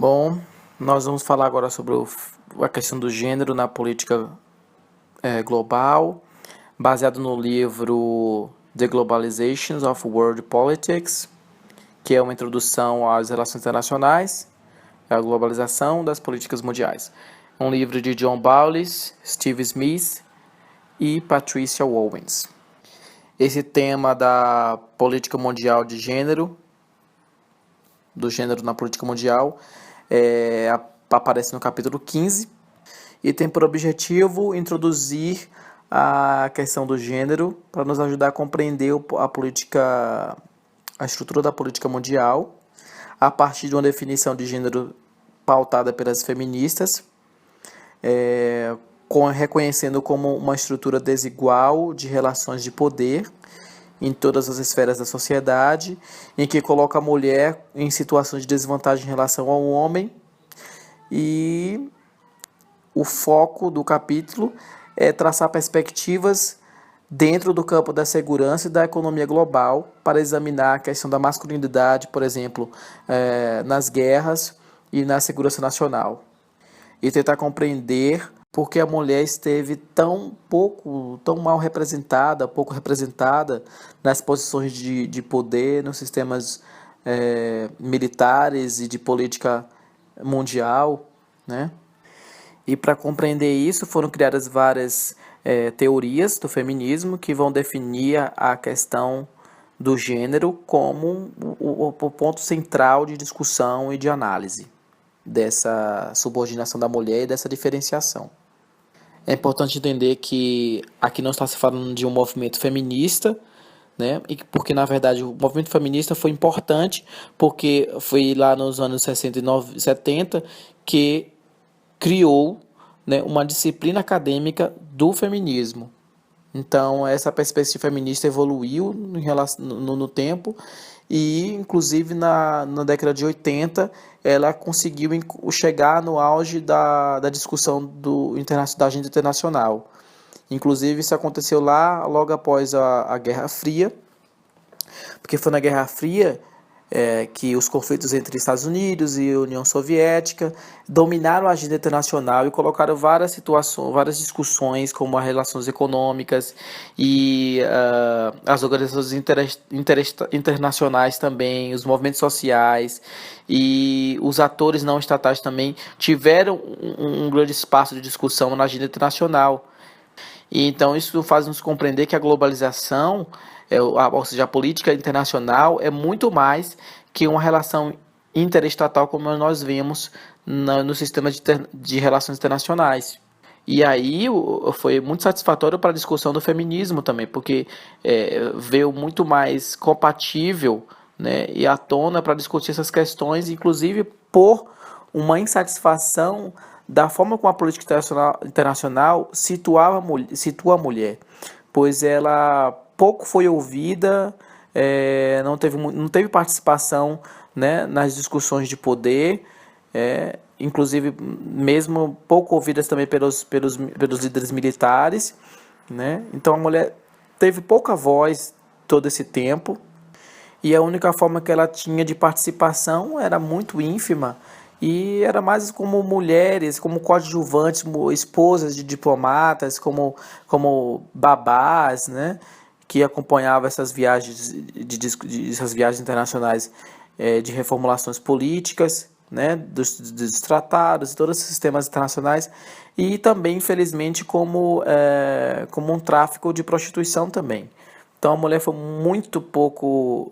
Bom, nós vamos falar agora sobre a questão do gênero na política global, baseado no livro The Globalizations of World Politics, que é uma introdução às relações internacionais, a globalização das políticas mundiais. É um livro de John Bowles, Steve Smith e Patricia Owens. Esse tema da política mundial de gênero, do gênero na política mundial, aparece no capítulo 15 e tem por objetivo introduzir a questão do gênero para nos ajudar a compreender a estrutura da política mundial a partir de uma definição de gênero pautada pelas feministas, reconhecendo como uma estrutura desigual de relações de poder em todas as esferas da sociedade, em que coloca a mulher em situações de desvantagem em relação ao homem. E o foco do capítulo é traçar perspectivas dentro do campo da segurança e da economia global para examinar a questão da masculinidade, por exemplo, nas guerras e na segurança nacional. E tentar compreender por que a mulher esteve tão mal representada, pouco representada nas posições de poder, nos sistemas militares e de política mundial, né? E para compreender isso foram criadas várias teorias do feminismo que vão definir a questão do gênero como o ponto central de discussão e de análise dessa subordinação da mulher e dessa diferenciação. É importante entender que aqui não está se falando de um movimento feminista, né? Porque, na verdade, o movimento feminista foi importante porque foi lá nos anos 60 e 70 que criou, né, uma disciplina acadêmica do feminismo. Então, essa perspectiva feminista evoluiu no tempo e, inclusive, na década de 80, ela conseguiu chegar no auge da discussão da agenda internacional. Inclusive, isso aconteceu lá logo após a Guerra Fria, porque foi na Guerra Fria que os conflitos entre Estados Unidos e União Soviética dominaram a agenda internacional e colocaram várias discussões, como as relações econômicas e as organizações internacionais também, os movimentos sociais e os atores não estatais também tiveram um grande espaço de discussão na agenda internacional. E então isso faz nos compreender que a globalização, ou seja, a política internacional, é muito mais que uma relação interestatal como nós vemos no sistema de relações internacionais. E aí foi muito satisfatório para a discussão do feminismo também, porque veio muito mais compatível, né, e à tona para discutir essas questões, inclusive por uma insatisfação da forma como a política internacional situa a mulher, pois ela pouco foi ouvida, não teve participação, né, nas discussões de poder, inclusive mesmo pouco ouvidas também pelos líderes militares, né? Então a mulher teve pouca voz todo esse tempo e a única forma que ela tinha de participação era muito ínfima. E era mais como mulheres, como coadjuvantes, esposas de diplomatas, como babás, né, que acompanhavam essas viagens essas viagens internacionais de reformulações políticas, né, dos tratados, todos os sistemas internacionais, e também, infelizmente, como um tráfico de prostituição também. Então a mulher foi muito pouco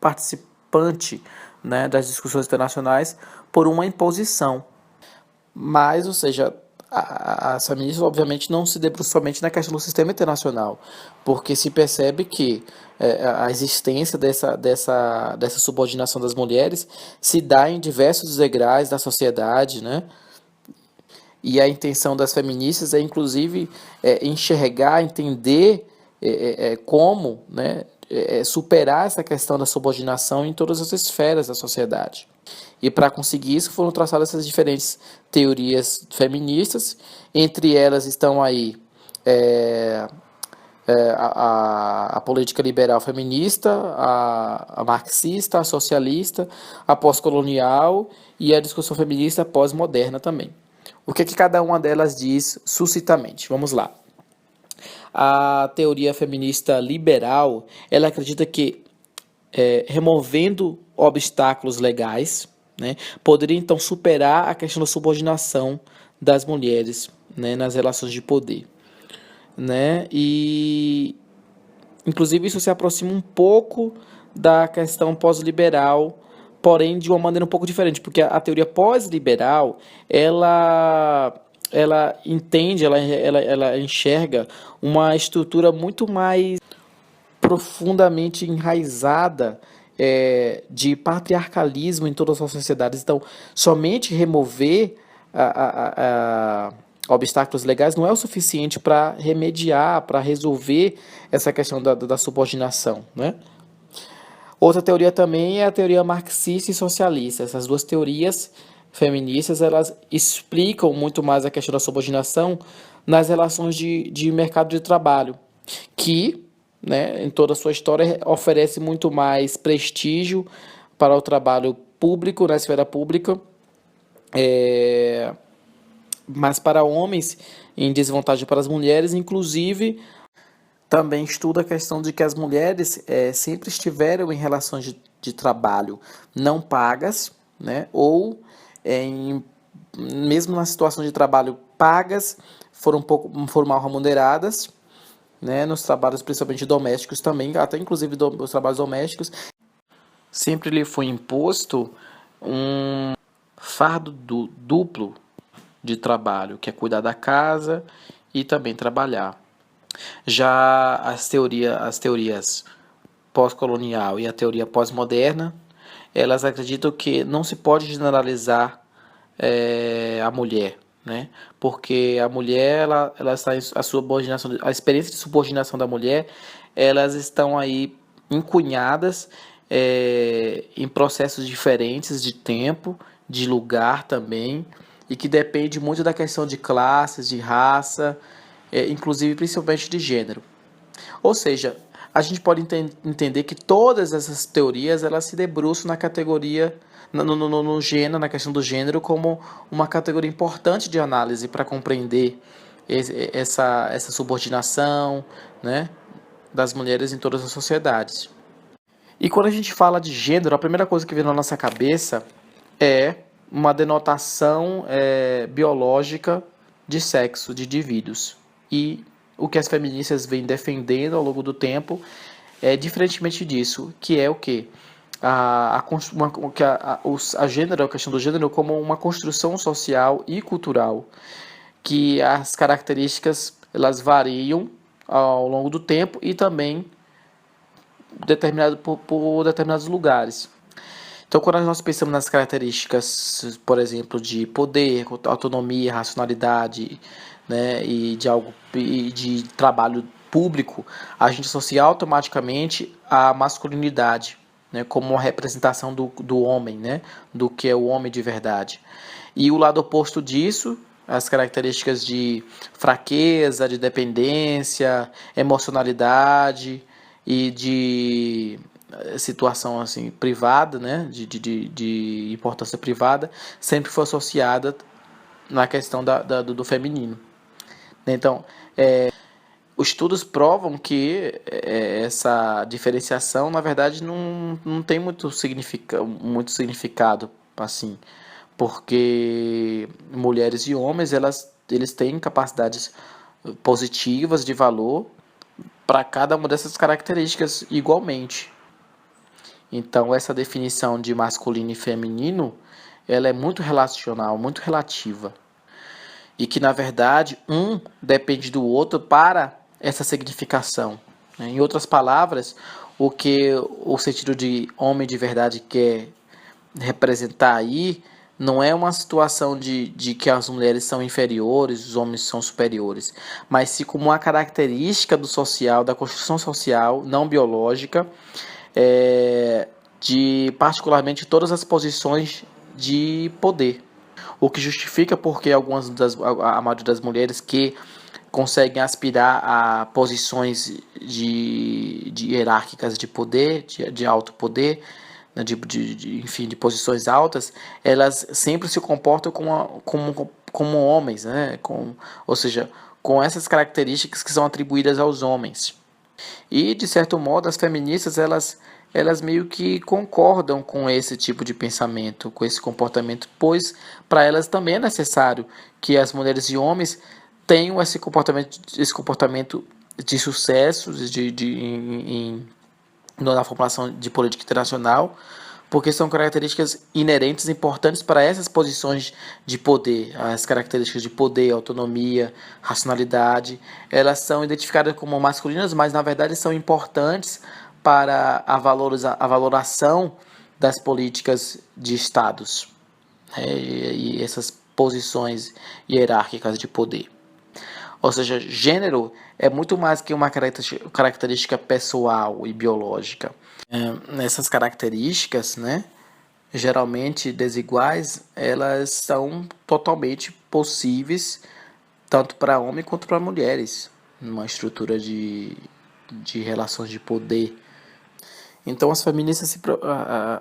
participante, né, das discussões internacionais por uma imposição. Mas, ou seja, as feministas obviamente não se debruçam somente na questão do sistema internacional, porque se percebe que a existência dessa subordinação das mulheres se dá em diversos degraus da sociedade, né? E a intenção das feministas é, inclusive, enxergar, entender como, né, superar essa questão da subordinação em todas as esferas da sociedade. E para conseguir isso foram traçadas essas diferentes teorias feministas, entre elas estão aí a política liberal feminista, a marxista, a socialista, a pós-colonial e a discussão feminista pós-moderna também. O que é que cada uma delas diz sucintamente? Vamos lá. A teoria feminista liberal, ela acredita que removendo obstáculos legais, né, poderia então superar a questão da subordinação das mulheres, né, nas relações de poder, né? E inclusive isso se aproxima um pouco da questão pós-liberal, porém de uma maneira um pouco diferente, porque a teoria pós-liberal, ela entende, ela enxerga uma estrutura muito mais profundamente enraizada de patriarcalismo em todas as sociedades. Então, somente remover obstáculos legais não é o suficiente para remediar, para resolver essa questão da subordinação, né? Outra teoria também é a teoria marxista e socialista. Essas duas teorias feministas, elas explicam muito mais a questão da subordinação nas relações de mercado de trabalho, que, né, em toda a sua história, oferece muito mais prestígio para o trabalho público, na esfera pública, mas para homens em desvantagem para as mulheres, inclusive também estuda a questão de que as mulheres sempre estiveram em relações de trabalho não pagas, né, ou mesmo na situação de trabalho pagas, foram mal remuneradas, né, nos trabalhos principalmente domésticos também, até inclusive os trabalhos domésticos, sempre lhe foi imposto um fardo duplo de trabalho, que é cuidar da casa e também trabalhar. Já as teorias pós-colonial e a teoria pós-moderna, elas acreditam que não se pode generalizar a mulher, né? Porque a mulher, ela está a subordinação, a experiência de subordinação da mulher, elas estão aí encunhadas em processos diferentes de tempo, de lugar também, e que depende muito da questão de classes, de raça, inclusive principalmente de gênero. Ou seja, a gente pode entender que todas essas teorias elas se debruçam na categoria, no gênero, na questão do gênero, como uma categoria importante de análise para compreender essa subordinação, né, das mulheres em todas as sociedades. E quando a gente fala de gênero, a primeira coisa que vem na nossa cabeça é uma denotação biológica de sexo de indivíduos. E o que as feministas vêm defendendo ao longo do tempo é diferentemente disso, que é o quê? A questão do gênero como uma construção social e cultural, que as características elas variam ao longo do tempo e também por determinados lugares. Então, quando nós pensamos nas características, por exemplo, de poder, autonomia, racionalidade, né, e de trabalho público, a gente associa automaticamente a masculinidade, né, como uma representação do homem, né, do que é o homem de verdade. E o lado oposto disso, as características de fraqueza, de dependência, emocionalidade e de situação assim privada, né, de importância privada, sempre foi associada na questão do feminino. Então, os estudos provam que essa diferenciação, na verdade, não tem muito significado assim, porque mulheres e homens eles têm capacidades positivas de valor para cada uma dessas características igualmente. Então, essa definição de masculino e feminino, ela é muito relacional, muito relativa. E que, na verdade, um depende do outro para essa significação. Em outras palavras, o que o sentido de homem de verdade quer representar aí não é uma situação de que as mulheres são inferiores, os homens são superiores, mas sim como uma característica do social, da construção social não biológica, de particularmente todas as posições de poder. O que justifica porque a maioria das mulheres que conseguem aspirar a posições de hierárquicas de poder, de alto poder, né, enfim, de posições altas, elas sempre se comportam como homens, né? Ou seja, com essas características que são atribuídas aos homens. E, de certo modo, as feministas, elas meio que concordam com esse tipo de pensamento, com esse comportamento, pois para elas também é necessário que as mulheres e homens tenham esse comportamento de sucesso na formulação de política internacional, porque são características inerentes importantes para essas posições de poder. As características de poder, autonomia, racionalidade, elas são identificadas como masculinas, mas na verdade são importantes para a valoração das políticas de estados, né, e essas posições hierárquicas de poder. Ou seja, gênero é muito mais que uma característica pessoal e biológica. Essas características, né, geralmente desiguais, elas são totalmente possíveis tanto para homens quanto para mulheres, numa estrutura de relações de poder. Então, as feministas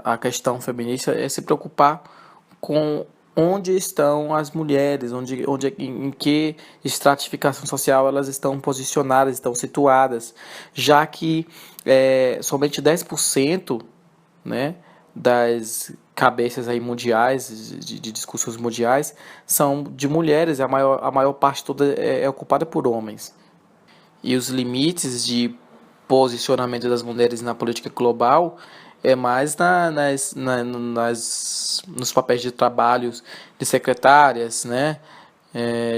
a questão feminista é se preocupar com onde estão as mulheres, em que estratificação social elas estão posicionadas, estão situadas, já que somente 10%, né, das cabeças aí mundiais, de discursos mundiais, são de mulheres, a maior parte toda é ocupada por homens. E os limites de posicionamento das mulheres na política global é mais nos papéis de trabalho de secretárias, né,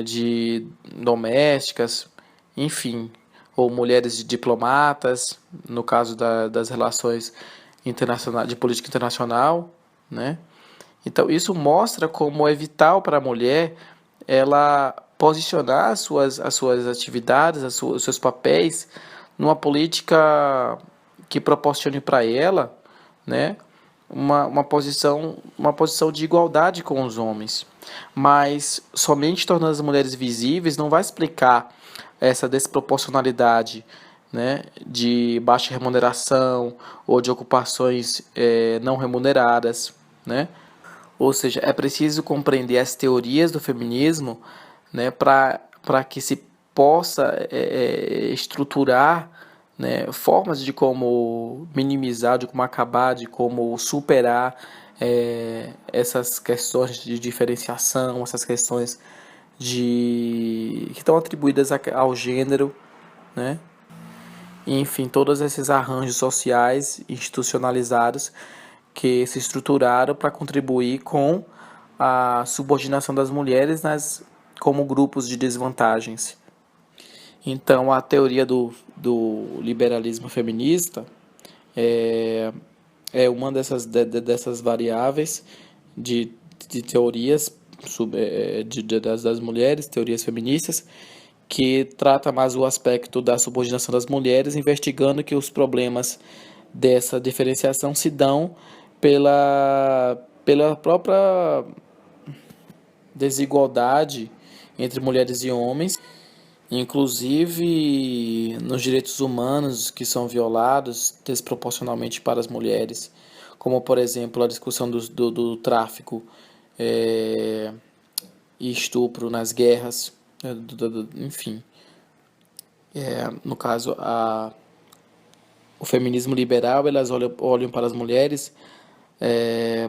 de domésticas, enfim, ou mulheres de diplomatas, no caso das relações internacionais, de política internacional, né? Então isso mostra como é vital para a mulher ela posicionar as suas atividades, os seus papéis numa política que proporcione para ela, né, uma posição de igualdade com os homens. Mas somente tornando as mulheres visíveis não vai explicar essa desproporcionalidade, né, de baixa remuneração ou de ocupações não remuneradas, né? Ou seja, é preciso compreender as teorias do feminismo, né, para que se possa estruturar, né, formas de como minimizar, de como acabar, de como superar essas questões de diferenciação, essas questões que estão atribuídas ao gênero, né? Enfim, todos esses arranjos sociais institucionalizados que se estruturaram para contribuir com a subordinação das mulheres como grupos de desvantagens. Então, a teoria do liberalismo feminista é uma dessas variáveis de teorias das mulheres, teorias feministas, que trata mais o aspecto da subordinação das mulheres, investigando que os problemas dessa diferenciação se dão pela própria desigualdade entre mulheres e homens, inclusive nos direitos humanos que são violados desproporcionalmente para as mulheres, como por exemplo a discussão do tráfico e estupro nas guerras, enfim. No caso, o feminismo liberal, elas olham para as mulheres,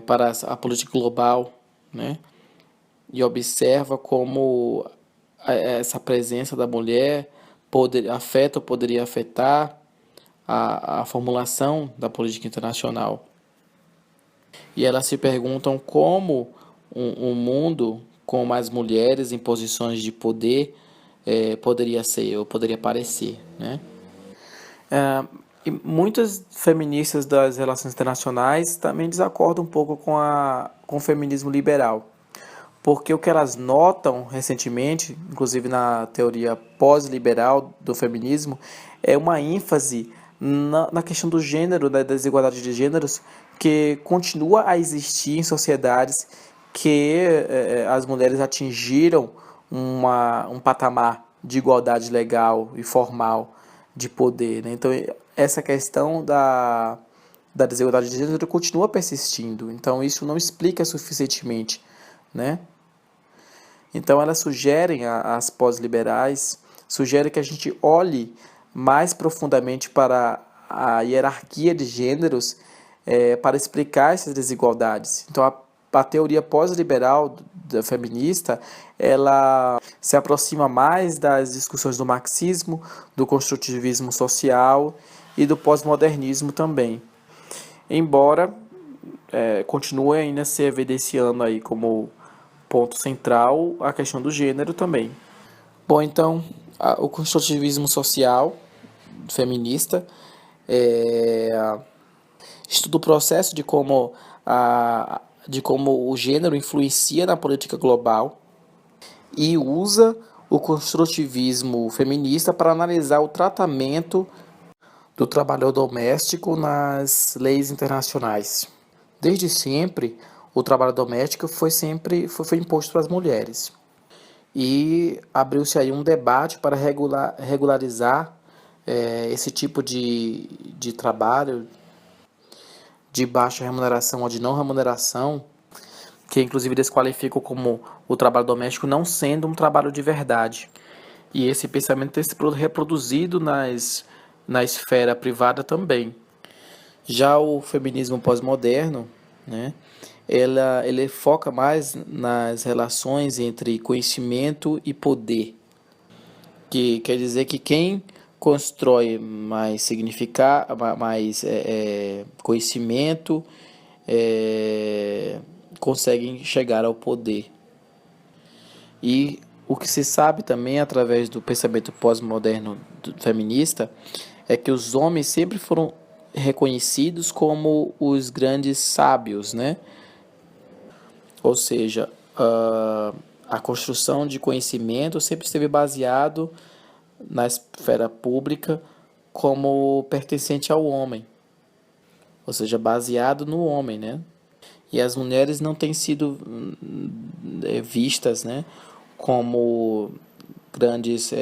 para a política global, né? E observa como essa presença da mulher poderia afetar a formulação da política internacional. E elas se perguntam como um mundo com mais mulheres em posições de poder poderia ser ou poderia parecer, né? E muitas feministas das relações internacionais também desacordam um pouco com o feminismo liberal, porque o que elas notam recentemente, inclusive na teoria pós-liberal do feminismo, é uma ênfase na questão do gênero, da desigualdade de gêneros, que continua a existir em sociedades que as mulheres atingiram um patamar de igualdade legal e formal de poder, né? Então, essa questão da desigualdade de gênero continua persistindo. Então, isso não explica suficientemente, né? Então, elas sugerem, as pós-liberais, sugerem que a gente olhe mais profundamente para a hierarquia de gêneros para explicar essas desigualdades. Então, a teoria pós-liberal da feminista, ela se aproxima mais das discussões do marxismo, do construtivismo social e do pós-modernismo também. Embora continue ainda se evidenciando aí como ponto central a questão do gênero também. Bom, então, o construtivismo social feminista estuda o processo de como o gênero influencia na política global e usa o construtivismo feminista para analisar o tratamento do trabalho doméstico nas leis internacionais. Desde sempre, o trabalho doméstico foi imposto para as mulheres. E abriu-se aí um debate para regularizar esse tipo de trabalho de baixa remuneração ou de não remuneração, que inclusive desqualificam como o trabalho doméstico não sendo um trabalho de verdade. E esse pensamento tem se reproduzido na esfera privada também. Já o feminismo pós-moderno, né, ele foca mais nas relações entre conhecimento e poder, que quer dizer que quem constrói mais conhecimento consegue chegar ao poder. E o que se sabe também através do pensamento pós-moderno feminista é que os homens sempre foram reconhecidos como os grandes sábios, né? Ou seja, a construção de conhecimento sempre esteve baseado na esfera pública como pertencente ao homem, ou seja, baseado no homem, né? E as mulheres não têm sido vistas, né, como grandes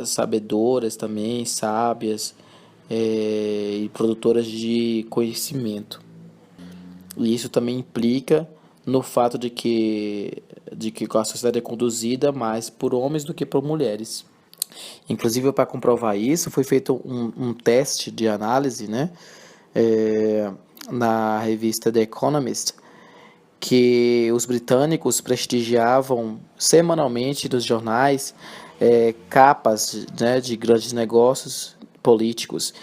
sabedoras também, sábias e produtoras de conhecimento. E isso também implica no fato de que a sociedade é conduzida mais por homens do que por mulheres. Inclusive, para comprovar isso, foi feito um teste de análise, né, na revista The Economist, que os britânicos prestigiavam semanalmente nos jornais capas, né, de grandes negócios políticos.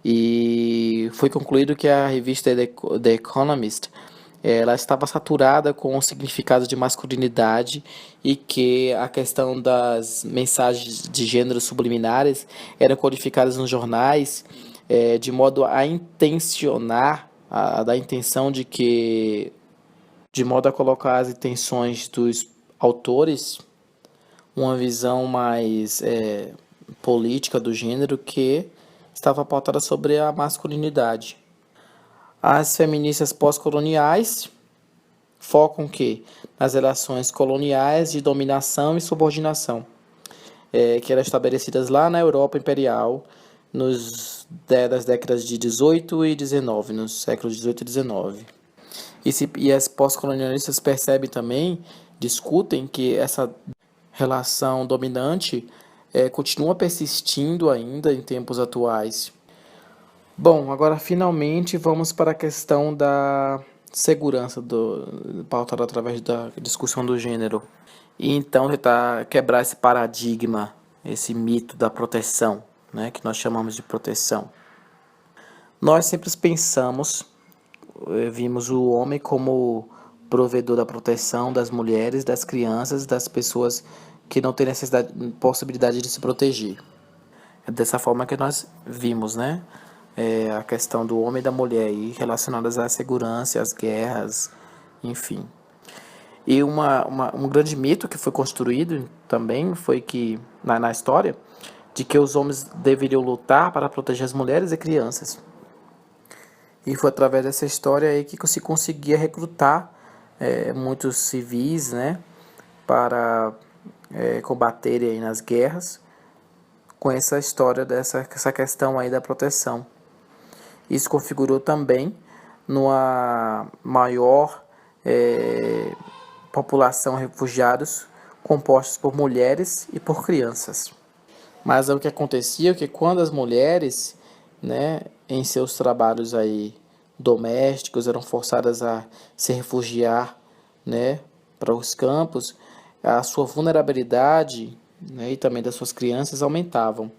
E foi concluído que a revista The Economist ela estava saturada com o significado de masculinidade e que a questão das mensagens de gênero subliminares eram codificadas nos jornais de modo a intencionar, a dar a intenção de modo a colocar as intenções dos autores uma visão mais política do gênero que estava pautada sobre a masculinidade. As feministas pós-coloniais focam que nas relações coloniais de dominação e subordinação, que eram estabelecidas lá na Europa imperial das décadas de 18 e 19, nos séculos 18 e 19. E as pós-colonialistas percebem também, discutem que essa relação dominante continua persistindo ainda em tempos atuais. Bom, agora finalmente vamos para a questão da segurança pautada através da discussão do gênero. E então tentar quebrar esse paradigma, esse mito da proteção, né, que nós chamamos de proteção. Nós sempre vimos o homem como provedor da proteção das mulheres, das crianças, das pessoas que não têm possibilidade de se proteger. É dessa forma que nós vimos, né? A questão do homem e da mulher aí, relacionadas à segurança, às guerras, enfim. E um grande mito que foi construído também foi que, na história, de que os homens deveriam lutar para proteger as mulheres e crianças. E foi através dessa história aí que se conseguia recrutar muitos civis, né, para combaterem aí nas guerras, com essa história essa questão aí da proteção. Isso configurou também numa maior população de refugiados compostos por mulheres e por crianças. Mas o que acontecia é que quando as mulheres, né, em seus trabalhos aí domésticos eram forçadas a se refugiar, né, para os campos, a sua vulnerabilidade, né, e também das suas crianças aumentavam.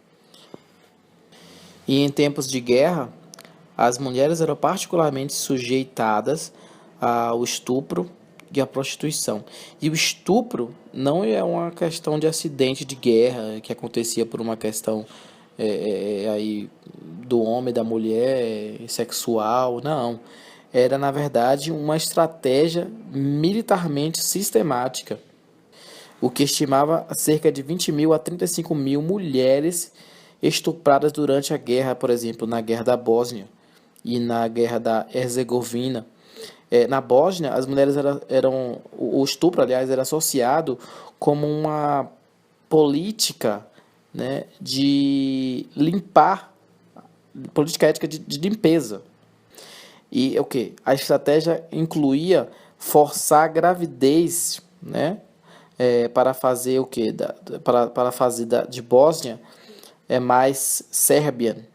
E em tempos de guerra, as mulheres eram particularmente sujeitadas ao estupro e à prostituição. E o estupro não é uma questão de acidente de guerra que acontecia por uma questão aí do homem, da mulher, sexual, não. Era, na verdade, uma estratégia militarmente sistemática, o que estimava cerca de 20 mil a 35 mil mulheres estupradas durante a guerra, por exemplo, na Guerra da Bósnia e na Guerra da Herzegovina. Na Bósnia, as mulheres eram o estupro, aliás, era associado como uma política, né, de limpar, política ética de limpeza. E o que? A estratégia incluía forçar a gravidez, né, para fazer o que? Para fazer de Bósnia mais Sérvia,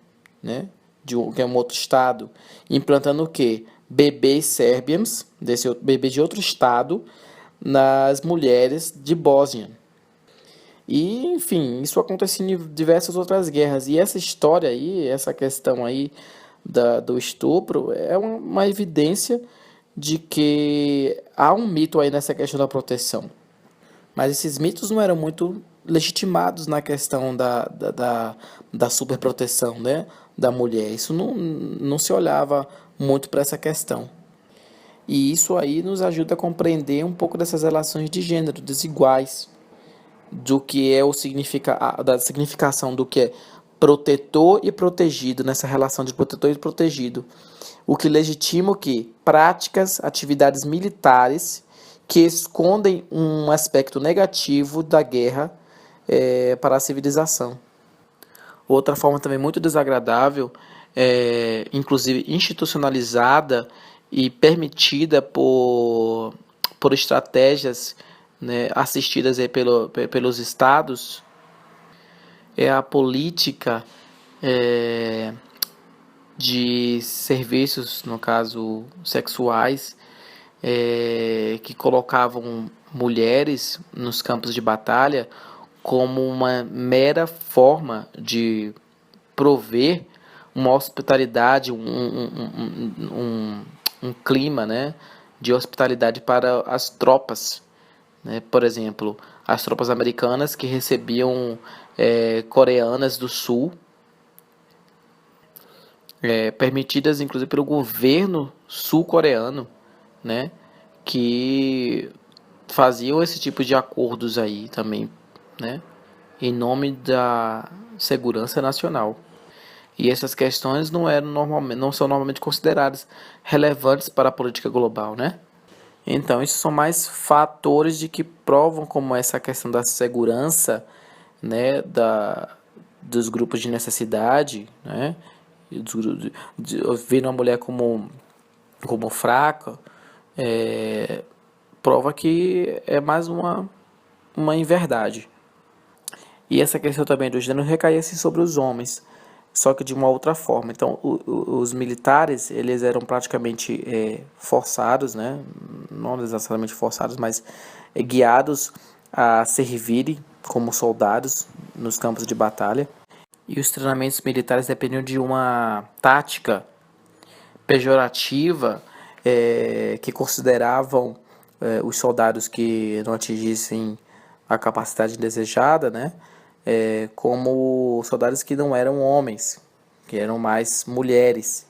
né, que é um outro estado, implantando o que? Bebês sérvios, bebê de outro estado, nas mulheres de Bósnia. E, enfim, isso acontecia em diversas outras guerras. E essa história aí, essa questão aí do estupro, é uma evidência de que há um mito aí nessa questão da proteção. Mas esses mitos não eram muito legitimados na questão da superproteção, né, da mulher. Isso não se olhava muito para essa questão. E isso aí nos ajuda a compreender um pouco dessas relações de gênero desiguais, do que é da significação do que é protetor e protegido, nessa relação de protetor e protegido. O que legitima o que? Práticas, atividades militares que escondem um aspecto negativo da guerra para a civilização. Outra forma também muito desagradável, inclusive institucionalizada e permitida por estratégias, né, assistidas aí pelos estados, é a política de serviços, no caso sexuais, que colocavam mulheres nos campos de batalha como uma mera forma de prover uma hospitalidade, um clima, né, de hospitalidade para as tropas, né? Por exemplo, as tropas americanas que recebiam coreanas do sul, permitidas inclusive pelo governo sul-coreano, né, que faziam esse tipo de acordos aí também, né, em nome da segurança nacional. E essas questões não são normalmente consideradas relevantes para a política global, né? Então, isso são mais fatores de que provam como essa questão da segurança, né, dos grupos de necessidade, né, ver uma mulher como fraca, prova que é mais uma inverdade. E essa questão também do gênero recaía assim sobre os homens, só que de uma outra forma. Então, os militares, eles eram praticamente forçados, né? Não necessariamente forçados, mas guiados a servirem como soldados nos campos de batalha. E os treinamentos militares dependiam de uma tática pejorativa que consideravam os soldados que não atingissem a capacidade desejada, né, como soldados que não eram homens, que eram mais mulheres.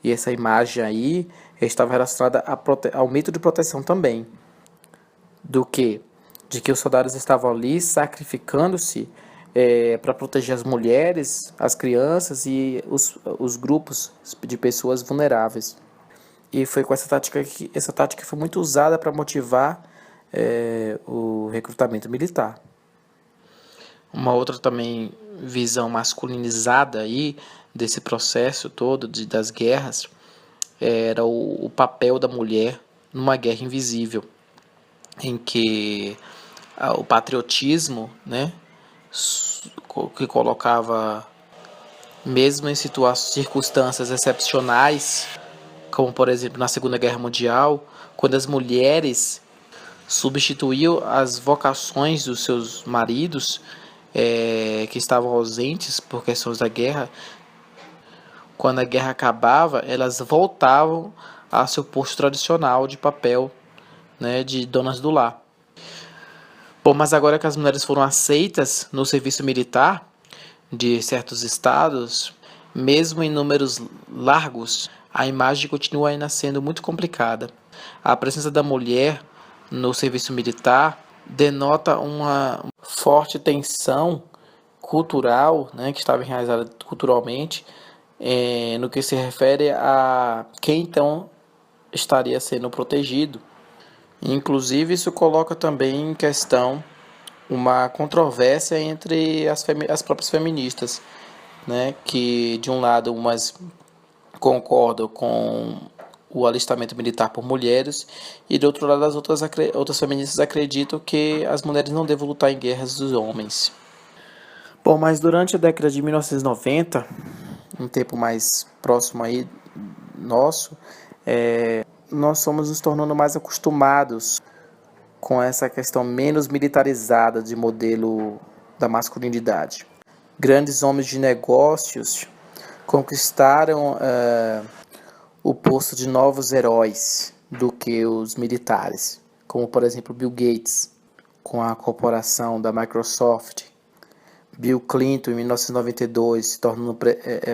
E essa imagem aí estava relacionada ao mito de proteção também. Do que? De que os soldados estavam ali sacrificando-se para proteger as mulheres, as crianças e os grupos de pessoas vulneráveis. E foi com essa tática que foi muito usada para motivar o recrutamento militar. Uma outra também visão masculinizada aí desse processo todo das guerras era o papel da mulher numa guerra invisível, em que o patriotismo, né, que colocava, mesmo em circunstâncias excepcionais, como por exemplo na Segunda Guerra Mundial, quando as mulheres substituíam as vocações dos seus maridos, que estavam ausentes por questões da guerra. Quando a guerra acabava, elas voltavam ao seu posto tradicional de papel, né, de donas do lar. Bom, mas agora que as mulheres foram aceitas no serviço militar de certos estados, mesmo em números largos, a imagem continua ainda sendo muito complicada. A presença da mulher no serviço militar denota uma forte tensão cultural, né, que estava enraizada culturalmente, no que se refere a quem então estaria sendo protegido. Inclusive, isso coloca também em questão uma controvérsia entre as próprias feministas, né, que de um lado umas concordam com o alistamento militar por mulheres e de outro lado as outras feministas acreditam que as mulheres não devem lutar em guerras dos homens. Bom, mas durante a década de 1990, um tempo mais próximo aí nosso, nós fomos nos tornando mais acostumados com essa questão menos militarizada de modelo da masculinidade. Grandes homens de negócios conquistaram o posto de novos heróis do que os militares, como por exemplo Bill Gates, com a corporação da Microsoft, Bill Clinton, em 1992, se tornando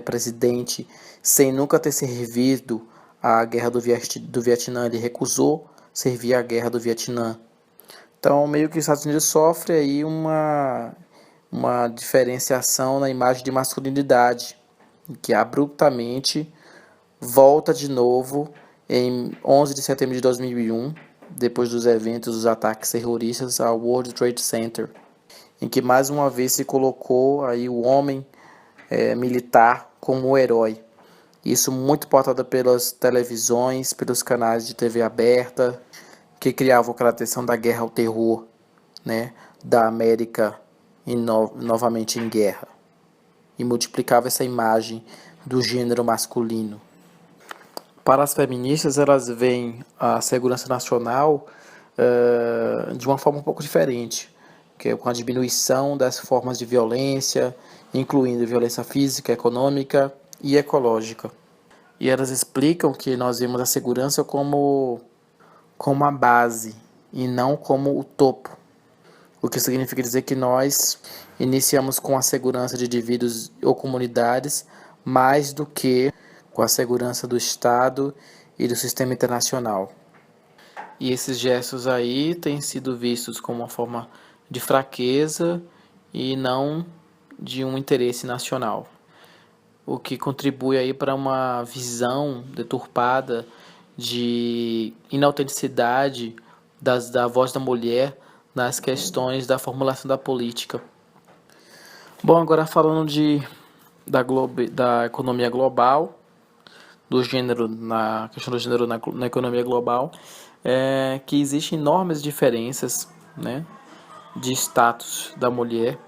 presidente sem nunca ter servido a guerra do Vietnã. Ele recusou servir a guerra do Vietnã. Então, meio que os Estados Unidos sofre aí uma diferenciação na imagem de masculinidade, que abruptamente volta de novo em 11 de setembro de 2001, depois dos eventos dos ataques terroristas ao World Trade Center, em que mais uma vez se colocou aí o homem militar como o herói. Isso muito pautado pelas televisões, pelos canais de TV aberta, que criavam aquela tensão da guerra ao terror, né, da América novamente em guerra, e multiplicava essa imagem do gênero masculino. Para as feministas, elas veem a segurança nacional de uma forma um pouco diferente, que é com a diminuição das formas de violência, incluindo violência física, econômica e ecológica. E elas explicam que nós vemos a segurança como a base e não como o topo, o que significa dizer que nós iniciamos com a segurança de indivíduos ou comunidades mais do que com a segurança do Estado e do sistema internacional. E esses gestos aí têm sido vistos como uma forma de fraqueza e não de um interesse nacional, o que contribui aí para uma visão deturpada de inautenticidade da voz da mulher nas questões da formulação da política. Bom, agora falando da economia global, do gênero, na questão do gênero na economia global, que existem enormes diferenças, né, de status da mulher,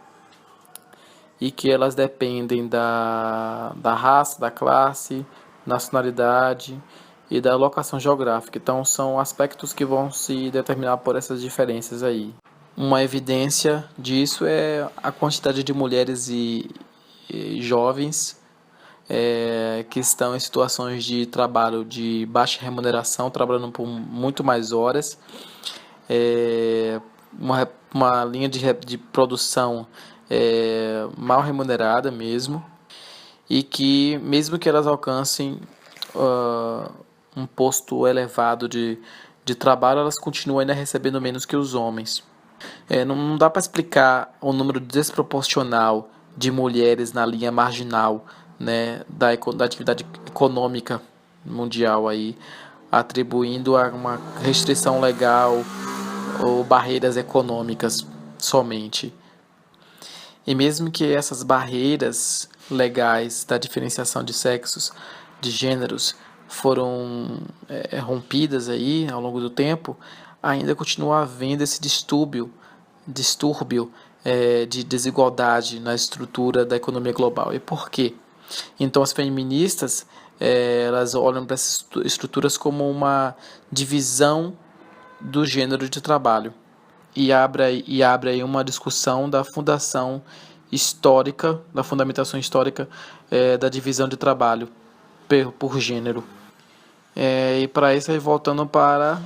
e que elas dependem da raça, da classe, nacionalidade e da locação geográfica. Então são aspectos que vão se determinar por essas diferenças aí. Uma evidência disso é a quantidade de mulheres e jovens que estão em situações de trabalho de baixa remuneração, trabalhando por muito mais horas, uma linha de produção mal remunerada mesmo, e que mesmo que elas alcancem um posto elevado de trabalho, elas continuam ainda recebendo menos que os homens. Não dá para explicar o número desproporcional de mulheres na linha marginal, né, da atividade econômica mundial aí, atribuindo a uma restrição legal ou barreiras econômicas somente. E mesmo que essas barreiras legais da diferenciação de sexos, de gêneros, foram rompidas aí ao longo do tempo, ainda continua havendo esse distúrbio de desigualdade na estrutura da economia global. E por quê? Então as feministas elas olham para essas estruturas como uma divisão do gênero de trabalho e abre aí uma discussão da fundação histórica, da fundamentação histórica da divisão de trabalho por gênero. E para isso, aí, voltando para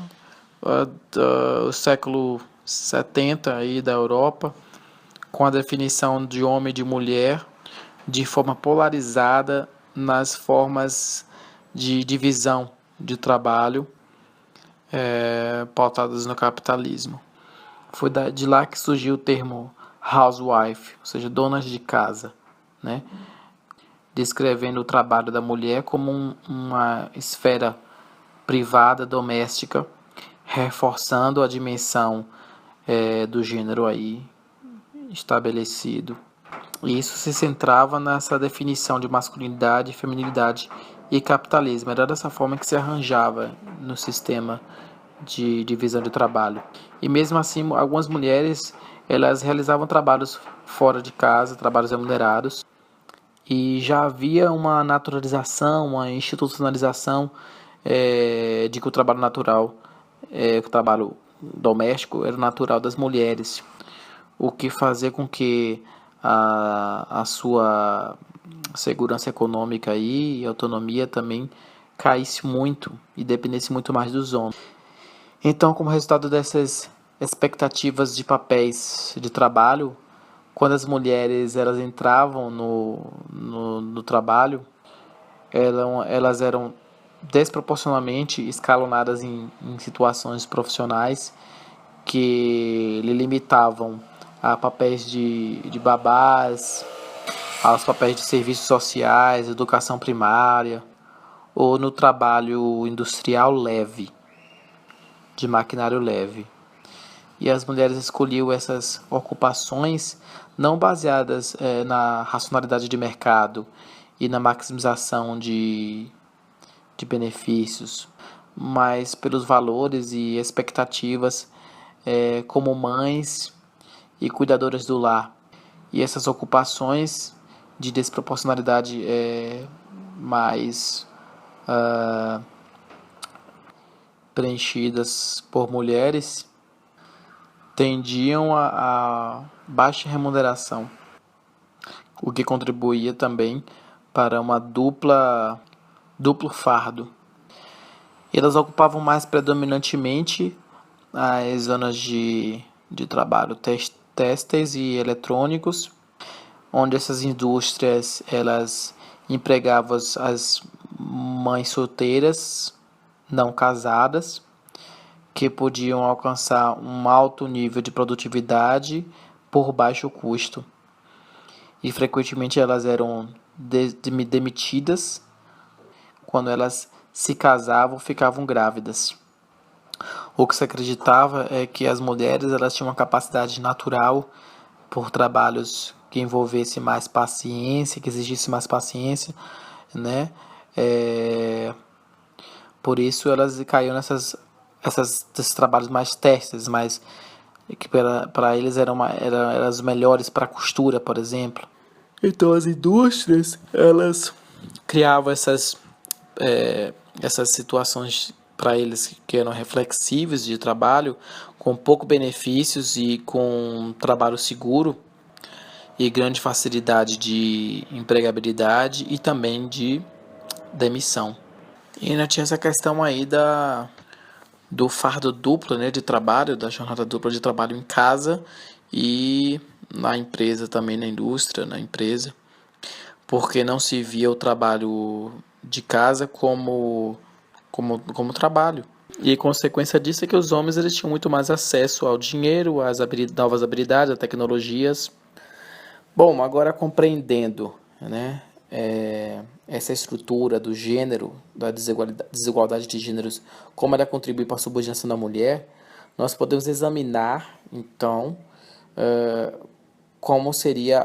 o século 70 aí da Europa, com a definição de homem e de mulher de forma polarizada nas formas de divisão de trabalho pautadas no capitalismo. Foi de lá que surgiu o termo housewife, ou seja, donas de casa, né? Descrevendo o trabalho da mulher como uma esfera privada, doméstica, reforçando a dimensão do gênero aí estabelecido. E isso se centrava nessa definição de masculinidade, feminilidade e capitalismo. Era dessa forma que se arranjava no sistema de divisão de trabalho. E mesmo assim, algumas mulheres elas realizavam trabalhos fora de casa, trabalhos remunerados, e já havia uma naturalização, uma institucionalização de que o trabalho natural, o trabalho doméstico era natural das mulheres, o que fazia com que a sua segurança econômica e autonomia também caísse muito e dependesse muito mais dos homens. Então, como resultado dessas expectativas de papéis de trabalho, quando as mulheres elas entravam no trabalho, elas eram desproporcionalmente escalonadas em situações profissionais que lhe limitavam a papéis de babás, aos papéis de serviços sociais, educação primária, ou no trabalho industrial leve, de maquinário leve. E as mulheres escolhiam essas ocupações não baseadas na racionalidade de mercado e na maximização de benefícios, mas pelos valores e expectativas como mães e cuidadoras do lar. E essas ocupações de desproporcionalidade mais preenchidas por mulheres tendiam a baixa remuneração, o que contribuía também para uma duplo fardo. Elas ocupavam mais predominantemente as zonas de trabalho têxteis e eletrônicos, onde essas indústrias elas empregavam as mães solteiras não casadas, que podiam alcançar um alto nível de produtividade por baixo custo. E frequentemente elas eram demitidas quando elas se casavam, ficavam grávidas. O que se acreditava é que as mulheres elas tinham uma capacidade natural por trabalhos que envolvesse mais paciência, que exigisse mais paciência, né? Por isso elas caíam nesses trabalhos mais testes, mas que para eles eram as melhores para costura, por exemplo. Então as indústrias elas criavam essas situações para eles que eram reflexíveis de trabalho, com pouco benefícios e com trabalho seguro e grande facilidade de empregabilidade e também de demissão. E ainda tinha essa questão aí do fardo duplo, né, de trabalho, da jornada dupla de trabalho em casa e na empresa também, na indústria, na empresa, porque não se via o trabalho de casa como trabalho. E a consequência disso é que os homens eles tinham muito mais acesso ao dinheiro, às novas habilidades, às tecnologias. Bom, agora compreendendo, né, essa estrutura do gênero, da desigualdade de gêneros, como ela contribui para a subordinação da mulher, nós podemos examinar, então, como seria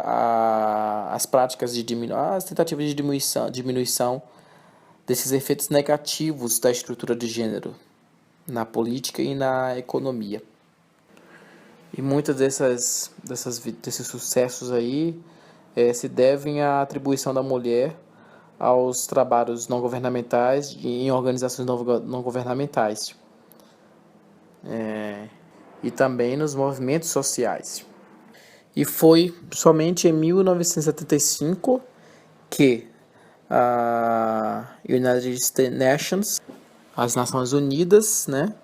as práticas de as tentativas de diminuição desses efeitos negativos da estrutura de gênero na política e na economia. E muitos desses sucessos aí se devem à atribuição da mulher aos trabalhos não governamentais e em organizações não governamentais. E também nos movimentos sociais. E foi somente em 1975 que a United Nations, as Nações Unidas, né,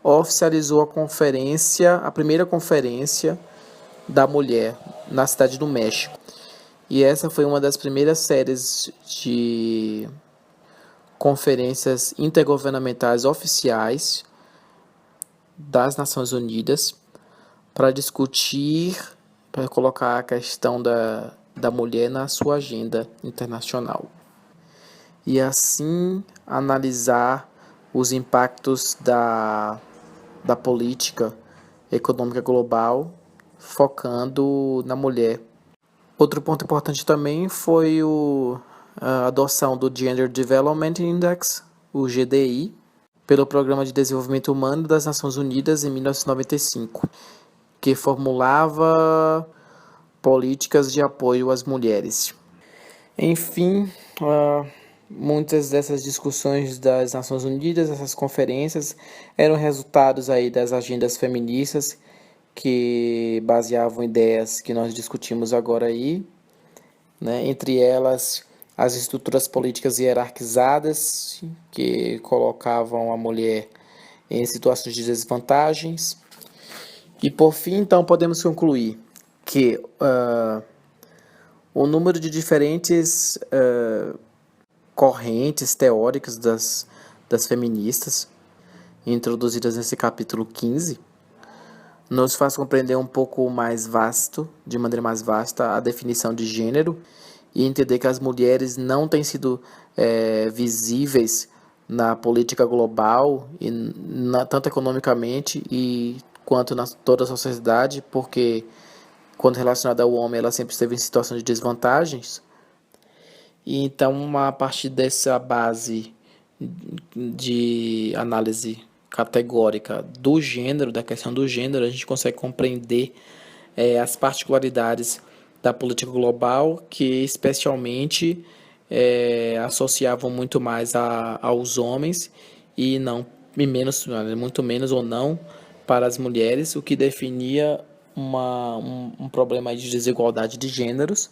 oficializou a primeira conferência da mulher na cidade do México. E essa foi uma das primeiras séries de conferências intergovernamentais oficiais das Nações Unidas para discutir, para colocar a questão da mulher na sua agenda internacional. E assim analisar os impactos da política econômica global, focando na mulher. Outro ponto importante também foi a adoção do Gender Development Index, o GDI, pelo Programa de Desenvolvimento Humano das Nações Unidas em 1995, que formulava políticas de apoio às mulheres. Enfim, muitas dessas discussões das Nações Unidas, essas conferências, eram resultados aí das agendas feministas que baseavam ideias que nós discutimos agora aí, né? Entre elas, as estruturas políticas hierarquizadas, que colocavam a mulher em situações de desvantagens. E por fim, então, podemos concluir que o número de diferentes correntes teóricas das feministas, introduzidas nesse capítulo 15, nos faz compreender um pouco mais vasto, de maneira mais vasta, a definição de gênero e entender que as mulheres não têm sido visíveis na política global, tanto economicamente quanto na toda a sociedade, porque quando relacionada ao homem, ela sempre esteve em situação de desvantagens. E então, a partir dessa base de análise categórica do gênero, da questão do gênero, a gente consegue compreender as particularidades da política global, que especialmente associavam muito mais aos homens e muito menos ou não para as mulheres, o que definia um problema de desigualdade de gêneros,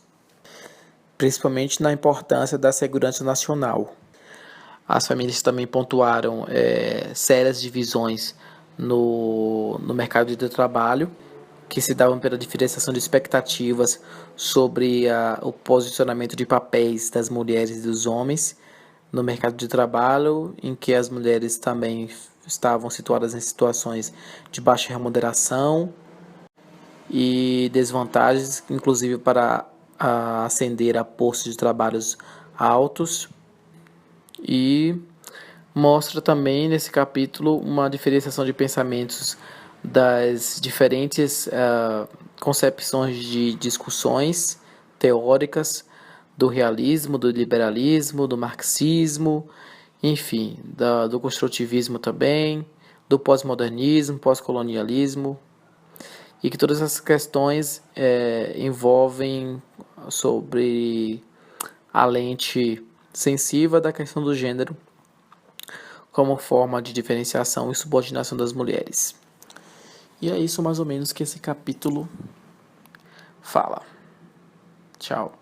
principalmente na importância da segurança nacional. As feministas também pontuaram sérias divisões no mercado de trabalho, que se davam pela diferenciação de expectativas sobre o posicionamento de papéis das mulheres e dos homens no mercado de trabalho, em que as mulheres também estavam situadas em situações de baixa remuneração e desvantagens, inclusive para ascender a postos de trabalhos altos. E mostra também nesse capítulo uma diferenciação de pensamentos das diferentes concepções de discussões teóricas do realismo, do liberalismo, do marxismo, enfim, do construtivismo também, do pós-modernismo, pós-colonialismo, e que todas essas questões envolvem sobre a lente sensível da questão do gênero como forma de diferenciação e subordinação das mulheres. E é isso mais ou menos que esse capítulo fala. Tchau.